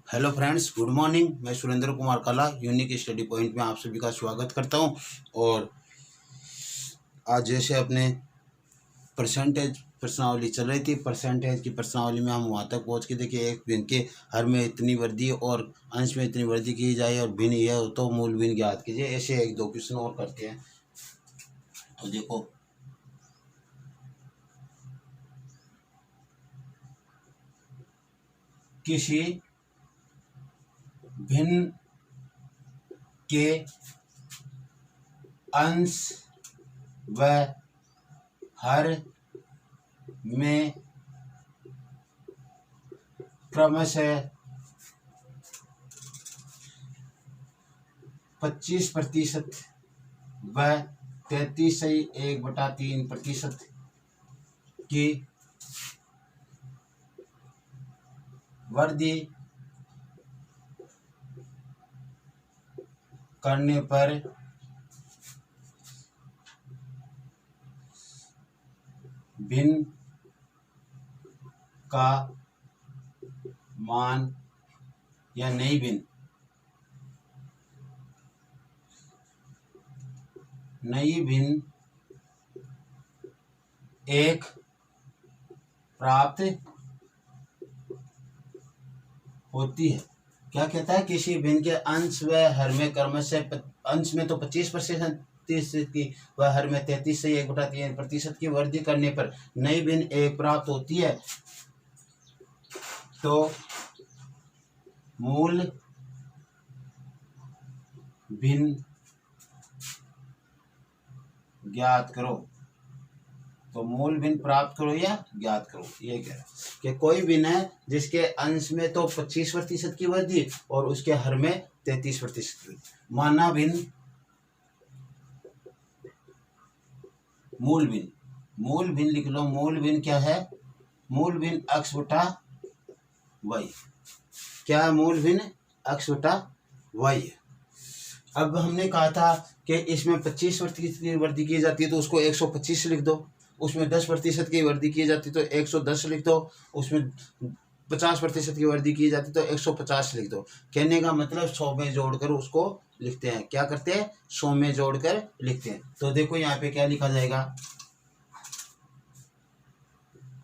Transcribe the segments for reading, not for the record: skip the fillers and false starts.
Hello friends, good morning. मैं सुरेंद्र कुमार कला unique study point में आप सभी का स्वागत करता हूं। और आज जैसे अपने परसेंटेज प्रश्नावली चल रही थी, परसेंटेज की प्रश्नावली में हम वहां तक पहुंच के देखिए, एक भिन्न के हर में इतनी वृद्धि और अंश में इतनी वृद्धि की जाए और भिन्न यह हो तो मूल भिन्न ज्ञात कीजिए। ऐसे एक दो क्वेश्चन और करते हैं। तो देखो, किसी भिन्न के अंश व हर में क्रमशः 25% व 33.1/3% की वृद्धि करने पर भिन्न का मान या नई भिन्न एक प्राप्त होती है। क्या कहता है? किसी भिन्न के अंश व हर में क्रमशः अंश में तो 25% की व हर में 33.1/3% की वृद्धि करने पर नई भिन्न एक प्राप्त होती है, तो मूल भिन्न ज्ञात करो। तो मूल भिन्न प्राप्त करो या ज्ञात करो, ये कह रहा है कि कोई भिन्न है जिसके अंश में तो 25% की वृद्धि और उसके हर में 33% की। माना भिन्न मूल भिन्न लिख लो। मूल भिन्न क्या है? मूल भिन्न x बटा y। क्या है मूल भिन्न? x बटा y है। अब हमने कहा था कि इसमें 25% की वृद्धि की जाती है तो उसको 125 लिख दो। उसमें 10% की वृद्धि की जाती तो 110 लिख दो। उसमें 50% की वृद्धि की जाती तो 150 लिख दो। कहने का मतलब 100 में जोड़कर उसको लिखते हैं। क्या करते हैं? 100 में जोड़कर लिखते हैं। तो देखो यहाँ पे क्या लिखा जाएगा,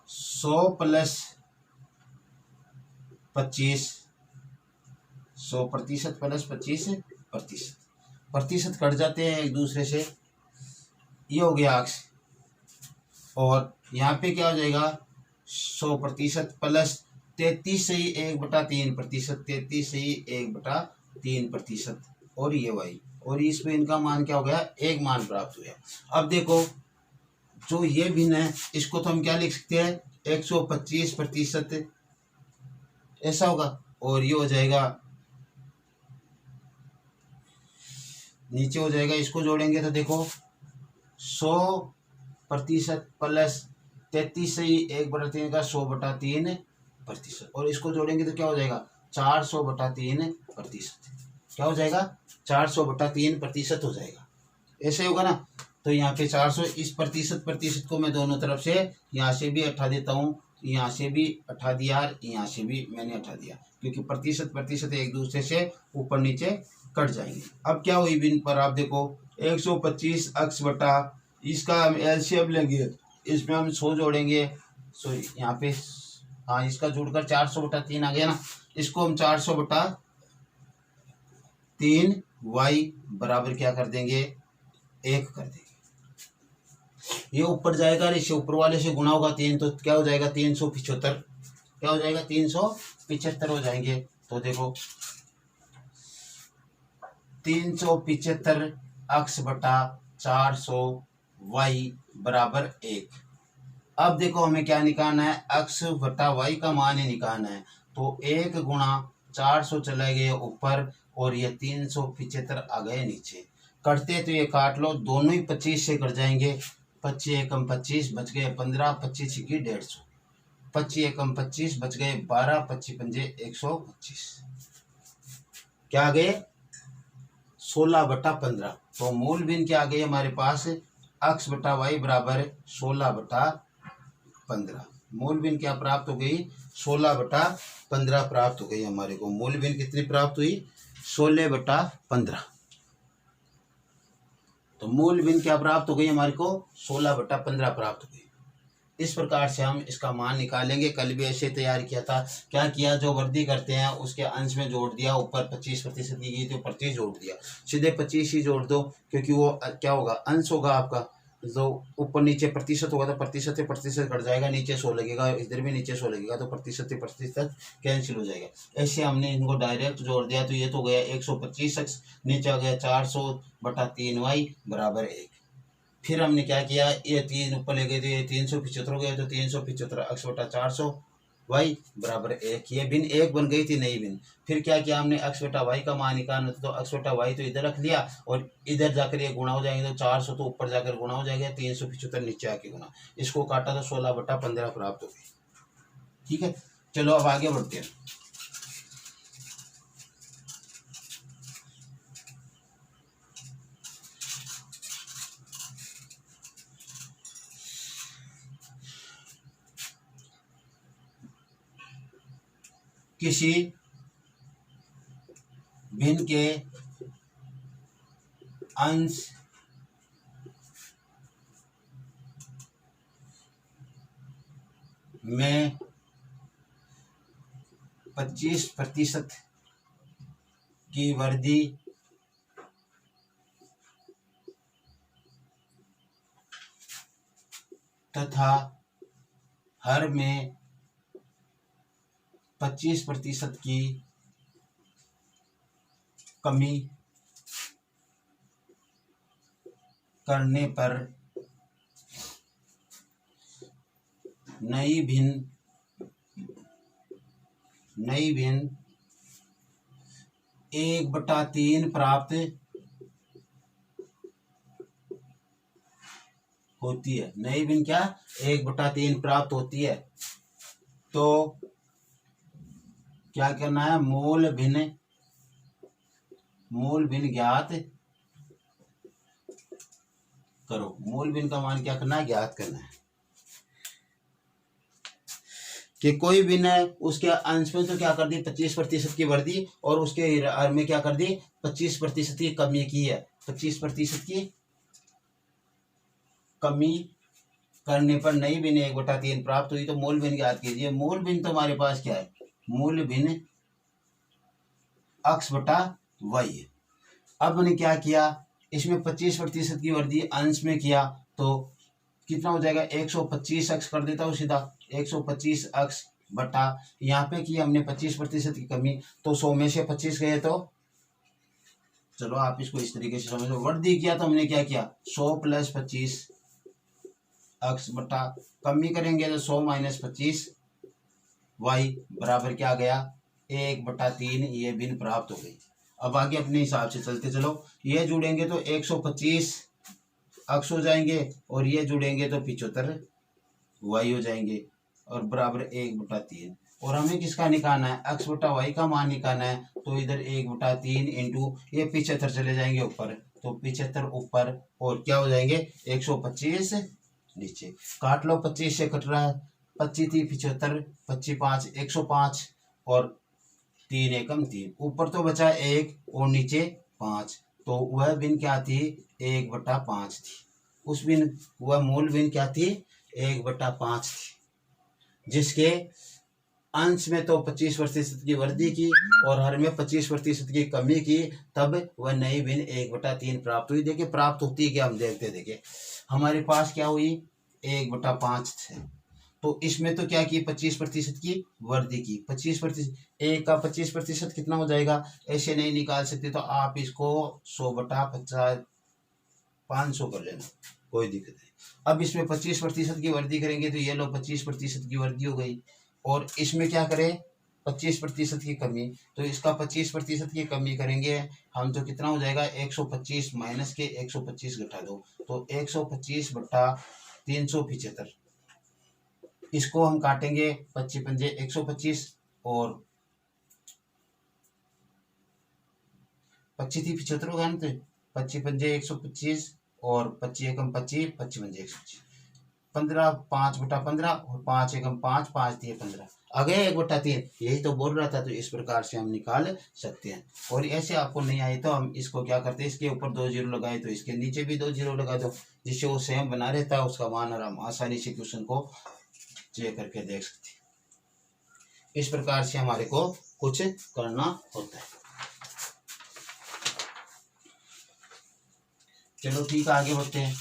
100 प्लस 25, 100% प्लस 25%। प्रतिशत कट जाते हैं एक दूसरे से, ये हो गया अक्स। और यहाँ पे क्या हो जाएगा? 100% प्लस 33.1/3%, 33.1/3%। और ये वाई, और इसमें इनका मान क्या हो गया? एक मान प्राप्त हुआ। अब देखो, जो ये भिन्न है इसको तो हम क्या लिख सकते हैं? 125% ऐसा होगा। और ये हो जाएगा, नीचे हो जाएगा, इसको जोड़ेंगे तो देखो 100% प्लस 33.1/3 का 100/3%। और इसको जोड़ेंगे तो क्या हो जाएगा? 400/3%। क्या हो जाएगा? 400/3% हो जाएगा। ऐसे होगा ना। तो यहाँ पे 400, इस प्रतिशत को मैं दोनों तरफ से यहाँ से भी हटा देता हूँ, यहाँ से भी हटा दिया, यहाँ से भी मैंने हटा दिया, क्योंकि प्रतिशत एक दूसरे से ऊपर नीचे कट जाएंगे। अब क्या हुई भिन्न पर? आप देखो 125 x बटा, इसका हम एलसीएम लेंगे, इसमें हम 100 जोड़ेंगे। सो यहाँ पे हाँ, इसका जोड़कर 400/3 आ गया ना। इसको हम 400/3 y बराबर क्या कर देंगे? 1 कर देंगे। ये ऊपर जाएगा, इससे ऊपर वाले से गुना होगा 3, तो क्या हो जाएगा? 375। क्या हो जाएगा? 375 हो जाएंगे। तो देखो 375 x बटा 400 y बराबर 1। अब देखो हमें क्या निकालना है? x बटा y का मान ही निकालना है। तो 1 गुणा 400 चले गए ऊपर और ये 375 आ गए नीचे। कटते तो ये काट लो, दोनों ही 25 से कट जाएंगे। 25 एकम 25 बच गए 15, 25 की 150, 25 एकम 25 बच गए 12, 25 पंजे 125। क्या आ गए? 16/15। तो मूल भिन्न क्या आ गई हमारे पास? x बटा वाई बराबर 16/15। मूल भिन्न क्या प्राप्त हो गई? 16/15 प्राप्त हो गई हमारे को। मूल भिन्न कितनी प्राप्त हुई? 16/15। तो मूल भिन्न क्या प्राप्त हो गई हमारे को? 16/15 प्राप्त हो गई। इस प्रकार से हम इसका मान निकालेंगे। कल भी ऐसे तैयार किया था। क्या किया, जो वृद्धि करते हैं उसके अंश में जोड़ दिया, ऊपर 25% की गई तो 25 जोड़ दिया, सीधे 25 ही जोड़ दो, क्योंकि वो क्या होगा, अंश होगा आपका। जो ऊपर नीचे प्रतिशत होगा तो प्रतिशत से प्रतिशत कट जाएगा, नीचे 100 लगेगा, इधर भी नीचे 100 लगेगा, तो प्रतिशत से प्रतिशत कैंसिल हो जाएगा। ऐसे हमने इनको डायरेक्ट जोड़ दिया, तो ये तो गया 125x, नीचे आ गया 400/3y बराबर 1। फिर हमने क्या किया, ये 3 ऊपर ले गए थे, ये 375 हो गए, तो 375x/400y बराबर 1। ये भिन्न 1 बन गई थी नई भिन्न। फिर क्या किया हमने, x/y का मान निकालना था, तो x/y तो इधर रख लिया, और इधर जाकर ये गुणा हो जाएंगे, तो 400 तो ऊपर जाकर गुणा हो जाएगा, 375 नीचे आके गुणा, इसको काटा तो 16/15 प्राप्त हो गई। ठीक है, चलो अब आगे बढ़ते हैं। किसी भिन्न के अंश में 25% की वृद्धि तथा हर में 25% की कमी करने पर नई भिन्न 1/3 प्राप्त होती है। नई भिन्न क्या, 1/3 प्राप्त होती है। तो क्या करना है, मूल भिन्न ज्ञात करो। मूल भिन्न का मान क्या करना है, ज्ञात करना है। कि कोई भिन्न है, उसके अंश में तो क्या कर दी, 25% की वृद्धि, और उसके हर में क्या कर दी, 25% की कमी की है। 25% की कमी करने पर नई भिन्न 1/3 प्राप्त हुई। तो मूल भिन्न ज्ञात कीजिए। मूल भिन्न तो हमारे पास क्या है, मूल भिन्न x/y है। अब मैंने क्या किया, इसमें 25% की वृद्धि अंश में किया, तो कितना हो जाएगा, 125x कर देता हूँ सीधा। 125x बटा, यहाँ पे की हमने 25% की कमी, तो 100 में से 25 गए, तो चलो आप इसको इस तरीके से समझो। वृद्धि किया तो हमने क्या किया, 100 + 25x बटा, कमी करेंगे तो 100 - 25y बराबर क्या गया, 1/3। ये भिन्न प्राप्त हो गई। अब आगे अपने हिसाब से चलते चलो। ये जुड़ेंगे तो 125x हो जाएंगे, और ये जुड़ेंगे तो 75y हो जाएंगे, और बराबर 1/3। और हमें किसका निकालना है, x/y का मान निकालना है। तो इधर 1/3 इंटू ये 75 चले जाएंगे ऊपर, तो 75 ऊपर, और क्या हो जाएंगे, 125 नीचे। काट लो, 25 से कट रहा है, 25 थी 75, 25 5 105, और 3 एकम 3, ऊपर तो बचा 1 और नीचे 5। तो वह भिन्न क्या थी, 1/5 थी। उस भिन्न, वह मूल भिन्न क्या थी, 1/5 थी, जिसके अंश में तो 25% की वृद्धि की, और हर में 25% की कमी की, तब वह नई भिन्न 1/3 प्राप्त हुई। देखिए प्राप्त होती क्या, हम देखते, देखिए हमारे पास क्या हुई, 1/5 है, तो इसमें तो क्या की, 25% की वृद्धि की। 25%, 1 का 25% कितना हो जाएगा, ऐसे नहीं निकाल सकते, तो आप इसको 100/50 500 कर लेना, कोई दिक्कत नहीं। अब इसमें 25% की वृद्धि करेंगे, तो ये लो 25% की वृद्धि हो गई, और इसमें क्या करें, 25% की कमी, तो इसका 25% की कमी करेंगे हम, तो कितना हो जाएगा, 125 माइनस के 125 घटा दो, तो 125/375। इसको हम काटेंगे, 25 पंजे 125, और 25 थी 75 होगा ना, तो 25 पंजे 125, और 25 एकम 25, 25 पंजे 125, 15 5/15, और 5 एकम 5, 5 दिए 15। आ गया 1/3, यही तो बोल रहा था। तो इस प्रकार से हम निकाल सकते हैं। और ऐसे आपको नहीं आई तो हम इसको क्या करते हैं, इसके ऊपर 2 जीरो लगाए तो इसके नीचे भी 2 जीरो लगा दो, जिससे वो सेम बना रहता है उसका मान, और हम आसानी से क्वेश्चन को चेक करके देख सकते हैं। इस प्रकार से हमारे को कुछ करना होता है। चलो ठीक है, आगे बढ़ते हैं।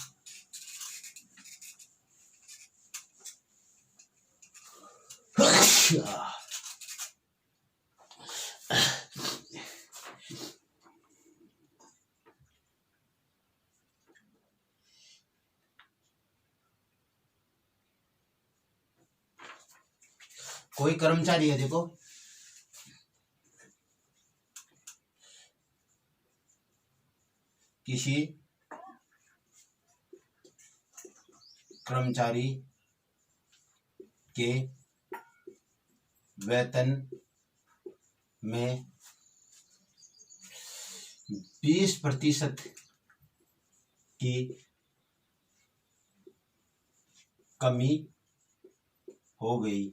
कोई कर्मचारी है, देखो किसी कर्मचारी के वेतन में 20% की कमी हो गई।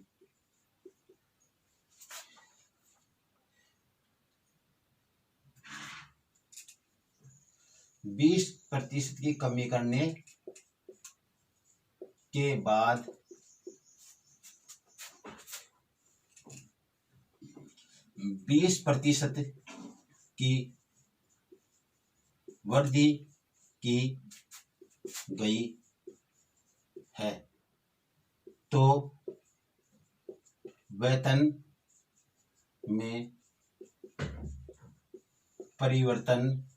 बीस प्रतिशत की कमी करने के बाद 20% की वृद्धि की गई है, तो वेतन में परिवर्तन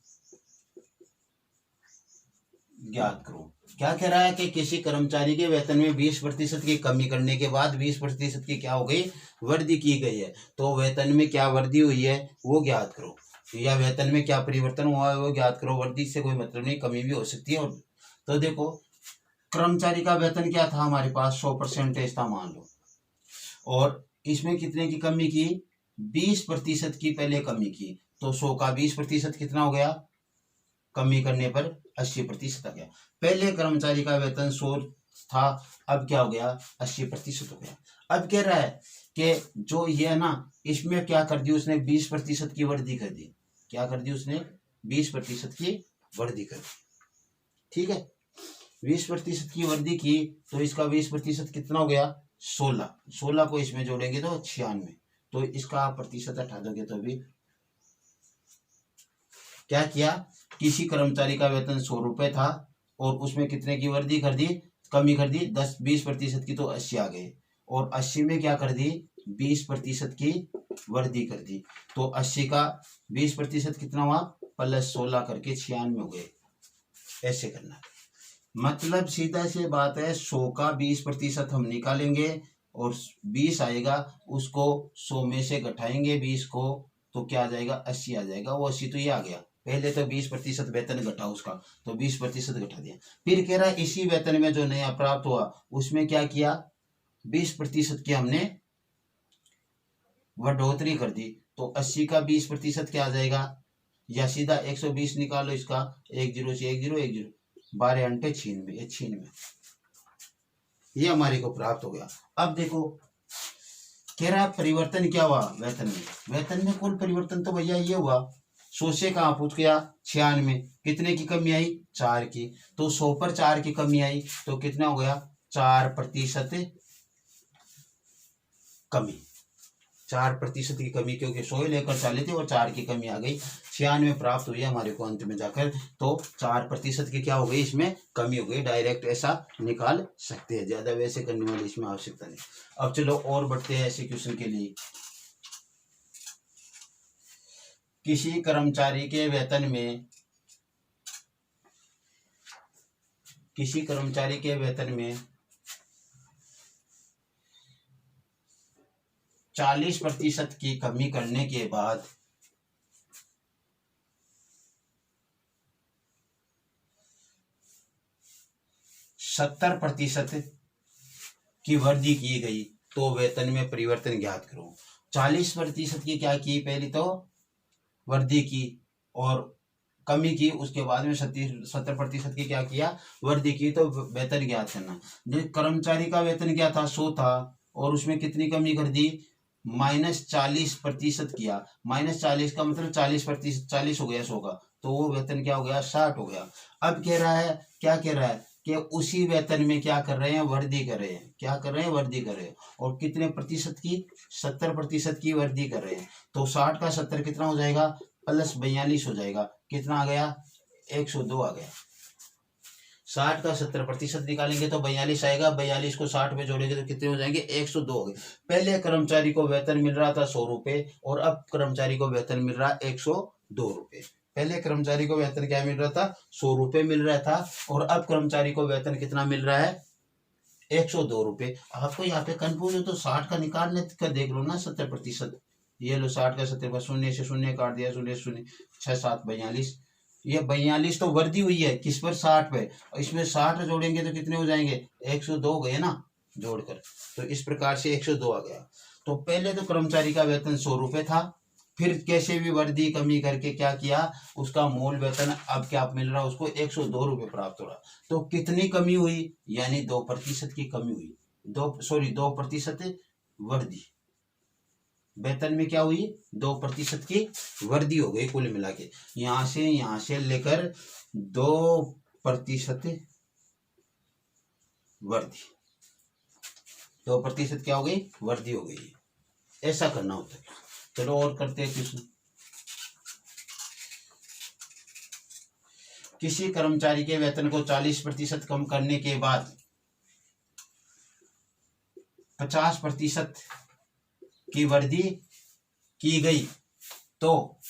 ज्ञात करो। क्या कह रहा है कि किसी कर्मचारी के वेतन में 20% की कमी करने के बाद 20% की क्या हो गई, वृद्धि की गई है, तो वेतन में क्या वृद्धि हुई है वो ज्ञात करो, या वेतन में क्या परिवर्तन हुआ है वो ज्ञात करो। वृद्धि से कोई मतलब नहीं, कमी भी हो सकती है। और तो देखो कर्मचारी का वेतन क्या था हमारे पास, 100% था मान लो, और इसमें कितने की कमी की, 20% की पहले कमी की, तो 100 का 20% कितना हो गया, कमी करने पर 80% आ गया। पहले कर्मचारी का वेतन 100 था, अब क्या हो गया, 80% हो गया। अब कह रहा है कि जो ये है ना, इसमें क्या कर दी उसने, 20% की वृद्धि कर दी। क्या कर दी उसने, 20% की वृद्धि कर दी। ठीक है, 20% की वृद्धि की, तो इसका 20% कितना हो गया, 16 को इसमें जोड़ेंगे तो 96, तो इसका प्रतिशत हटा दोगे तो भी क्या किया, किसी कर्मचारी का वेतन 100 रुपए था और उसमें कितने की वृद्धि कर दी, कमी कर दी, 20% की, तो 80 आ गए, और 80 में क्या कर दी, 20% की वृद्धि कर दी, तो 80 का 20% कितना हुआ, +16 करके 96 हो गए। ऐसे करना, मतलब सीधा सी बात है, 100 का 20% हम निकालेंगे और 20 आएगा, उसको 100 में से घटाएंगे 20 को, तो क्या आ जाएगा, 80 आ जाएगा। वो 80 तो ये आ गया, पहले तो 20% वेतन घटा उसका, तो 20% घटा दिया। फिर कह रहा है इसी वेतन में जो नया प्राप्त हुआ उसमें क्या किया, 20% की हमने बढ़ोतरी कर दी, तो 80 का 20% क्या आ जाएगा, या सीधा 120 निकालो इसका, 1 0 से 1 0 1 0, 12 अंटे 96, 96 ये हमारे को प्राप्त हो गया। अब देखो कह रहा है परिवर्तन क्या हुआ वेतन में, वेतन में कुल परिवर्तन तो भैया ये हुआ, 100 से कहाँ पूछ गया, 96, कितने की कमी आई, 4 की, तो 100 पर 4 की कमी आई, तो कितना हो गया, 4% कमी, 4% की कमी, क्योंकि 100 लेकर चले थे और 4 की कमी आ गई, 96 प्राप्त हुई हमारे को अंत में जाकर, तो 4% की क्या हो गई, इसमें कमी हो गई। डायरेक्ट ऐसा निकाल सकते हैं, ज्यादा वैसे करने वाली इसमें आवश्यकता नहीं। अब चलो और बढ़ते हैं ऐसे क्वेश्चन के लिए। किसी कर्मचारी के वेतन में 40% की कमी करने के बाद 70% की वृद्धि की गई, तो वेतन में परिवर्तन ज्ञात करो। 40% की क्या की, पहले तो वृद्धि की और कमी की, उसके बाद में 70% की क्या किया, वृद्धि की, तो वेतन ज्ञात करना। कर्मचारी का वेतन क्या था, 100 था, और उसमें कितनी कमी कर दी, -40% किया। -40 का मतलब 40%, 40 हो गया 100 का, तो वो वेतन क्या हो गया, 60 हो गया। अब कह रहा है, क्या कह रहा है कि उसी वेतन में क्या कर रहे हैं, वृद्धि कर रहे हैं। क्या कर रहे हैं, वृद्धि कर रहे हैं। और कितने प्रतिशत की, 70% की वृद्धि कर रहे हैं। तो 60 का 70 कितना हो जाएगा, +42 हो जाएगा। कितना आ गया, 102 आ गया। 60 का 70% निकालेंगे तो 42 आएगा। 42 को 60 में जोड़ेंगे तो कितने हो जाएंगे, 102 हो गए। पहले कर्मचारी को वेतन मिल रहा था 100 रुपए और अब कर्मचारी को वेतन मिल रहा है 102 रुपए। पहले कर्मचारी को वेतन क्या मिल रहा था, 100 रुपए मिल रहा था और अब कर्मचारी को वेतन कितना मिल रहा है, 102 रुपए। आपको यहाँ पे कंफ्यूज हो तो 60 का निकालने का देख लो ना, 70%। ये लो 60 का 70, शून्य से शून्य काट दिया, शून्य शून्य 6 7 42। ये 42 तो वृद्धि हुई है किस पर, 60 पे। इसमें 60 जोड़ेंगे तो कितने हो जाएंगे, 102 गए ना जोड़कर। तो इस प्रकार से 102 आ गया। तो पहले तो कर्मचारी का वेतन 100 रुपए था, फिर कैसे भी वृद्धि कमी करके क्या किया, उसका मूल वेतन अब क्या मिल रहा है उसको, 102 रुपए प्राप्त हो रहा। तो कितनी कमी हुई, यानी 2% की कमी हुई। 2% वृद्धि, वेतन में क्या हुई, 2% की वृद्धि हो गई कुल मिला के। यहां से लेकर 2% वृद्धि, 2% क्या हो गई, वृद्धि हो गई। ऐसा करना होता है। चलो और करते हैं क्वेश्चन। किसी कर्मचारी के वेतन को 40% कम करने के बाद 50% की वृद्धि की गई तो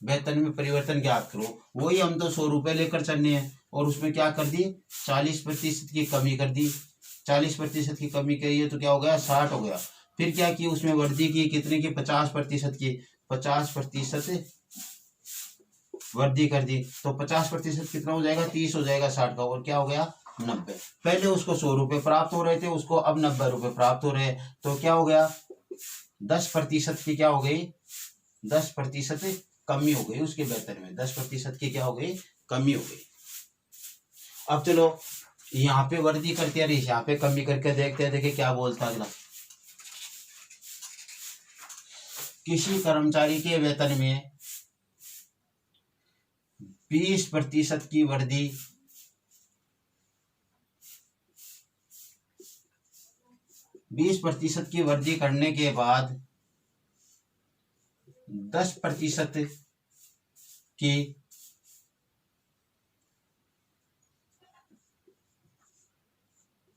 वेतन में परिवर्तन ज्ञात करो। वही हम तो 100 रुपए लेकर चलने हैं और उसमें क्या कर दी, 40% की कमी कर दी। 40% की कमी करी है तो क्या हो गया, 60 हो गया। फिर क्या की, उसमें वृद्धि की, कितने की, 50% की। 50% वृद्धि कर दी तो 50% कितना हो जाएगा, 30 हो जाएगा 60 का, और क्या हो गया, 90। पहले उसको 100 रुपए प्राप्त हो रहे थे, उसको अब 90 रुपए प्राप्त हो रहे हैं। तो क्या हो गया, 10% की क्या हो गई, 10% कमी हो गई उसके वेतन में। 10% की क्या हो गई, कमी हो गई। अब चलो यहाँ पे वृद्धि करते हैं, यहाँ पे कमी करके देखते हैं, देखिए क्या बोलता है अगला। किसी कर्मचारी के वेतन में 20% की वृद्धि 20% की वृद्धि करने के बाद 10% की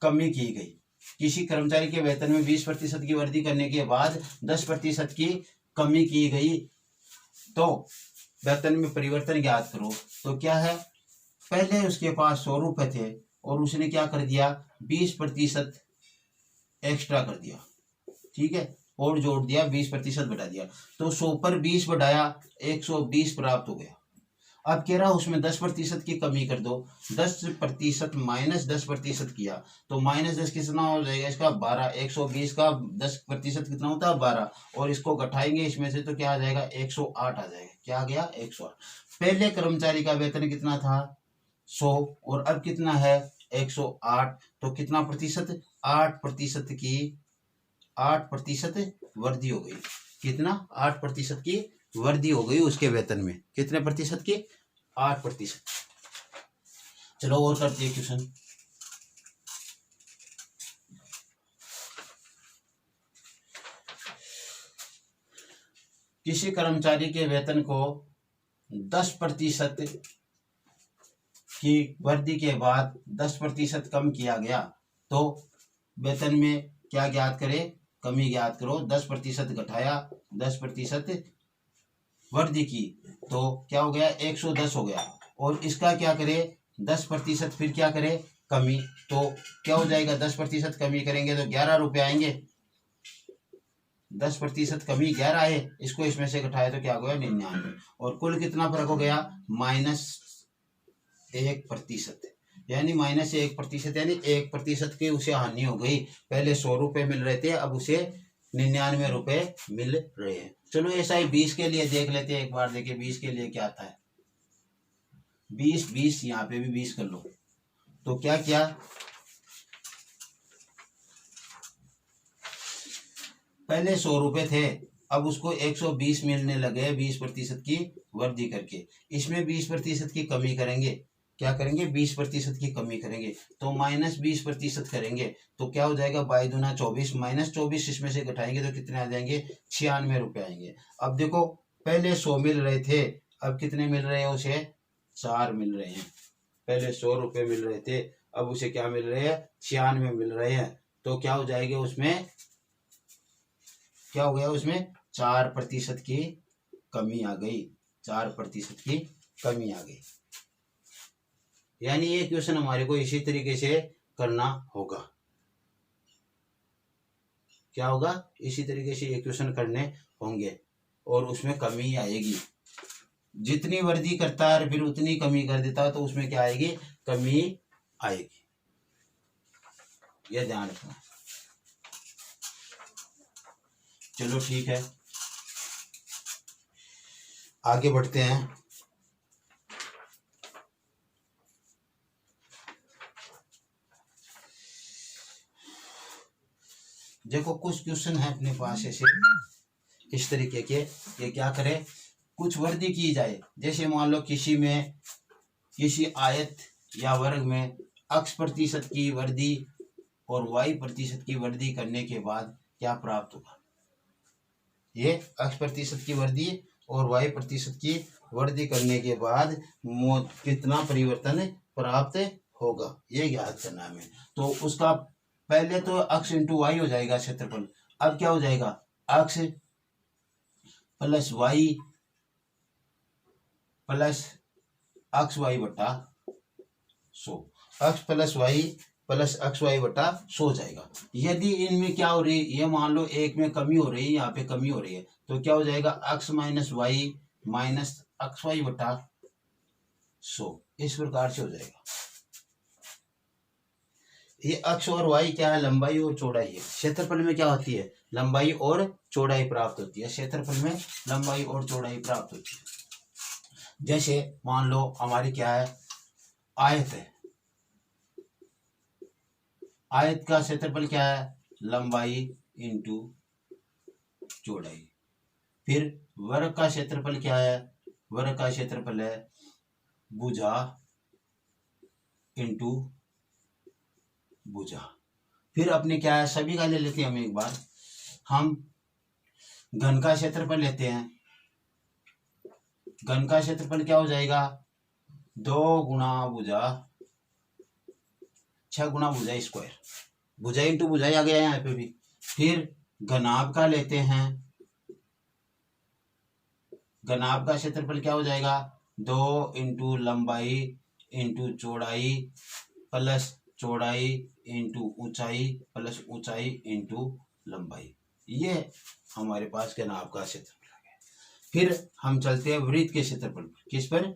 कमी की गई। किसी कर्मचारी के वेतन में 20% की वृद्धि करने के बाद 10% की कमी की गई तो वेतन में परिवर्तन ज्ञात करो। तो क्या है, पहले उसके पास 100 रुपए थे और उसने क्या कर दिया, 20% एक्स्ट्रा कर दिया, ठीक है, और जोड़ दिया, 20% बढ़ा दिया। तो 100 पर 20 बढ़ाया, 120 प्राप्त हो गया। अब कह रहा उसमें 10% की कमी कर दो। 10% माइनस 10% किया तो -10 कितना हो जाएगा इसका, 12। 120 का 10% कितना होता है, 12। और इसको घटाएंगे इसमें से तो क्या आ जाएगा, 108 आ जाएगा। क्या आ गया, 108। पहले कर्मचारी का वेतन कितना था, 100, और अब कितना है, 108। तो कितना प्रतिशत, 8% की 8% वृद्धि हो गई। कितना, 8% की वृद्धि हो गई उसके वेतन में। कितने प्रतिशत की, 8%। चलो और करते हैं क्वेश्चन। किसी कर्मचारी के वेतन को 10% की वृद्धि के बाद 10% कम किया गया तो वेतन में क्या ज्ञात करें, कमी ज्ञात करो। 10% घटाया, 10% वृद्धि की तो क्या हो गया, 110 हो गया। और इसका क्या करे, 10% फिर क्या करे, कमी। तो क्या हो जाएगा, 10% कमी करेंगे तो 11 रुपये आएंगे। 10% कमी 11 आए, इसको इसमें से घटाए तो क्या हो गया, 99। और कुल कितना फर्क हो गया, -1%। यानी -1%, यानी 1% की उसे हानि हो गई। पहले 100 रुपये मिल रहे थे, अब उसे 99 रुपये मिल रहे हैं। चलो ऐसा ही 20 के लिए देख लेते हैं एक बार। देखिए 20 के लिए क्या आता है, 20 यहाँ पे भी 20 कर लो। तो क्या किया, पहले 100 रुपये थे, अब उसको 120 मिलने लगे 20% की वृद्धि करके। इसमें 20% की कमी करेंगे, क्या करेंगे 20% की कमी करेंगे, तो -20% करेंगे, तो क्या हो जाएगा 22×24 -24, इसमें से घटाएंगे तो कितने आ जाएंगे 96 रुपये आएंगे। अब देखो पहले 100 मिल रहे थे, अब कितने मिल रहे हैं उसे 4 मिल रहे हैं। पहले 100 रुपये मिल रहे थे, अब उसे क्या मिल रहे हैं 96 मिल रहे हैं, तो क्या हो जाएगा उसमें, क्या हो गया उसमें 4% की कमी आ गई, 4% की कमी आ गई। यानी ये क्वेश्चन हमारे को इसी तरीके से करना होगा। क्या होगा, इसी तरीके से ये क्वेश्चन करने होंगे और उसमें कमी आएगी। जितनी वृद्धि करता है फिर उतनी कमी कर देता है, तो उसमें क्या आएगी, कमी आएगी। यह ध्यान रखना। चलो ठीक है, आगे बढ़ते हैं। देखो कुछ क्वेश्चन है अपने पास ऐसे इस तरीके के, ये क्या करे, कुछ वृद्धि की जाए। जैसे मान लो किसी आयत या वर्ग में x% की वृद्धि और y% की वृद्धि करने के बाद क्या प्राप्त होगा। ये x% की वृद्धि और y% की वृद्धि करने के बाद कितना परिवर्तन प्राप्त होगा, ये ज्ञात करना है हमें। तो उसका पहले तो x × y हो जाएगा क्षेत्रफल, अब क्या हो जाएगा x + y + xy बटा 100, x + y + xy बटा 100 जाएगा। यदि इनमें क्या हो रही है, ये मान लो एक में कमी हो रही है, यहाँ पे कमी हो रही है, तो क्या हो जाएगा x - y - xy बटा 100, इस प्रकार से हो जाएगा। ये अक्ष और वाई क्या है, लंबाई और चौड़ाई है। क्षेत्रफल में क्या होती है, लंबाई और चौड़ाई प्राप्त होती है। क्षेत्रफल में लंबाई और चौड़ाई प्राप्त होती है। जैसे मान लो हमारी क्या है, आयत है, आयत का क्षेत्रफल क्या है, लंबाई इंटू चौड़ाई। फिर वर्ग का क्षेत्रफल क्या है, वर्ग का क्षेत्रफल है भुजा इंटू भुजा। फिर अपने क्या है, सभी का ले लेते हैं हम एक बार। हम घन का क्षेत्रफल लेते हैं, घन का क्षेत्रफल क्या हो जाएगा 2 गुणा भुजा 6 गुणा भुजा स्क्वायर, भुजा इंटू भुजा आ गया यहाँ पे भी। फिर घनाभ का लेते हैं, घनाभ का क्षेत्रफल क्या हो जाएगा 2 इंटू लंबाई इंटू चौड़ाई प्लस चौड़ाई इंटू ऊंचाई प्लस ऊंचाई इंटू लंबाई। ये हमारे पास घनाभ का क्षेत्रफल आ गया। फिर हम चलते हैं वृत्त के क्षेत्रफल पर। किस पर,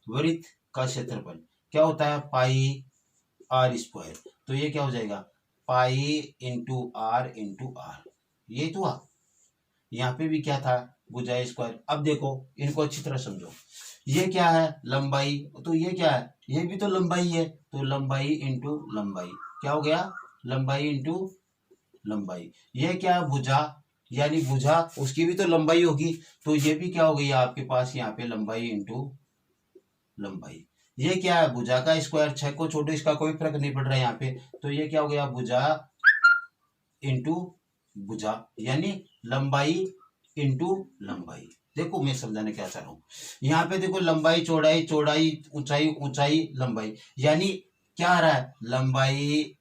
वृत्त का क्षेत्रफल क्या होता है पाई r स्क्वायर। तो ये क्या हो जाएगा pi into r into r। ये तो यहाँ पे भी क्या था भुजा स्क्वायर। अब देखो इनको अच्छी तरह समझो, ये क्या है लंबाई, तो ये क्या है, ये भी तो लंबाई है, तो लंबाई इंटू लंबाई क्या हो गया लंबाई इंटू लंबाई। ये क्या है भुजा, यानी भुजा उसकी भी तो लंबाई होगी, तो ये भी क्या हो गई आपके पास यहाँ पे लंबाई इंटू लंबाई। ये क्या है भुजा का स्क्वायर, 6 को छोड़ो इसका कोई फर्क नहीं पड़ रहा है यहाँ पे, तो ये क्या हो गया भुजा इंटू भुजा, यानी लंबाई इंटू लंबाई। देखो मैं समझाने क्या चाह रहा हूँ, यहाँ पे देखो लंबाई चौड़ाई चौड़ाई ऊंचाई ऊंचाई लंबाई, यानी क्या आ रहा है लंबाई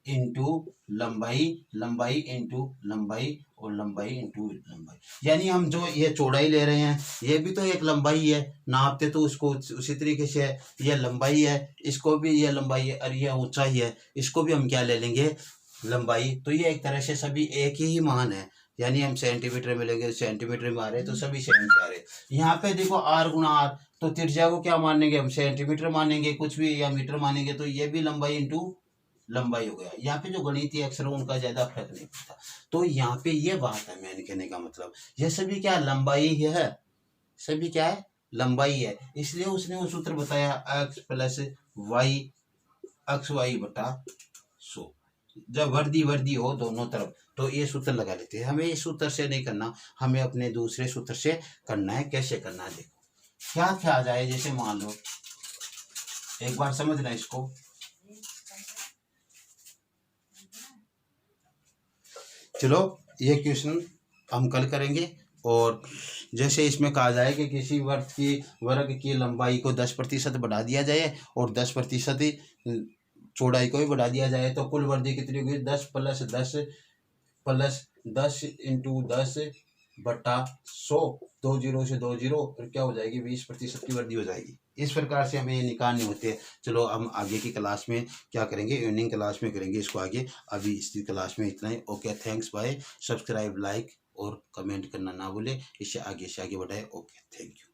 इंटू लंबाई, लंबाई इंटू लंबाई और लंबाई इंटू लंबाई। यानी हम जो ये चौड़ाई ले रहे हैं ये भी तो एक लंबाई है, नापते तो उसको उसी तरीके से है, ये लंबाई है, इसको भी ये लंबाई है, और ये ऊंचाई है, इसको भी हम क्या ले लेंगे लंबाई। तो ये एक तरह से सभी एक ही मान है, यानी हम सेंटीमीटर में लेंगे, सेंटीमीटर में आ रहे तो सभी सेम आ रहे। यहाँ पे देखो r गुणा r, तो त्रिज्या को क्या मानेंगे हम सेंटीमीटर मानेंगे कुछ भी, या मीटर मानेंगे, तो ये भी लंबाई इंटू लंबाई हो गया। यहाँ पे जो गणितीय अक्षर उनका ज्यादा फर्क नहीं पड़ता। तो यहाँ पे ये बात है मैंने कहने का मतलब, ये सभी क्या लंबाई है, सभी क्या है लंबाई है, इसलिए उसने वो सूत्र बताया x + y xy बटा 100। जब वर्दी वर्दी हो दोनों तरफ तो ये सूत्र लगा लेते हैं। हमें इस सूत्र से नहीं करना, हमें अपने दूसरे सूत्र से करना है। कैसे करना है देखो, क्या क्या आ जाए। जैसे मान लो, एक बार समझना इसको, चलो ये क्वेश्चन हम कल करेंगे। और जैसे इसमें कहा जाए कि किसी वर्ग की लंबाई को 10% बढ़ा दिया जाए और 10% चौड़ाई को भी बढ़ा दिया जाए, तो कुल वृद्धि कितनी होगी? 10 + 10 इंटू 10/100, 2 जीरो से 2 जीरो, और क्या हो जाएगी? 20% की वृद्धि हो जाएगी। इस प्रकार से हमें ये निकालने होते हैं। चलो हम आगे की क्लास में क्या करेंगे, इवनिंग क्लास में करेंगे इसको आगे। अभी इस क्लास में इतना ही। Okay, thanks, bye. Subscribe, like और कमेंट करना ना भूले, इससे आगे बढ़ाए। Okay, thank you.